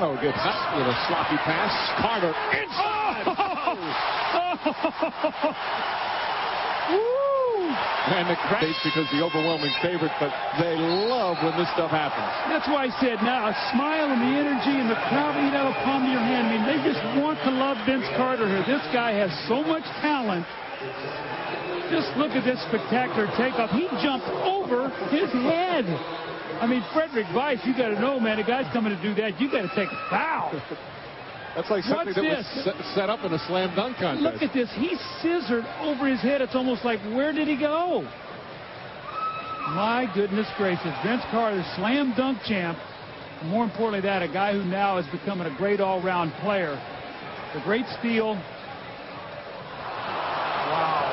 Toronto gets up with a sloppy pass. Carter inside. And the crowd, because the overwhelming favorite, but they love when this stuff happens. That's why I said now a smile and the energy and the crowd, you know, the palm of your hand. I mean, they just want to love Vince Carter here. This guy has so much talent. Just look at this spectacular takeoff. He jumped over his head. I mean, Frederick Weiss, you got to know, man, the guy's coming to do that. You got to take a foul. That's like something that was set up in a slam dunk contest. Look at this. He scissored over his head. It's almost like, where did he go? My goodness gracious. Vince Carter, slam dunk champ. More importantly, that a guy who now is becoming a great all-round player. The great steal. Wow.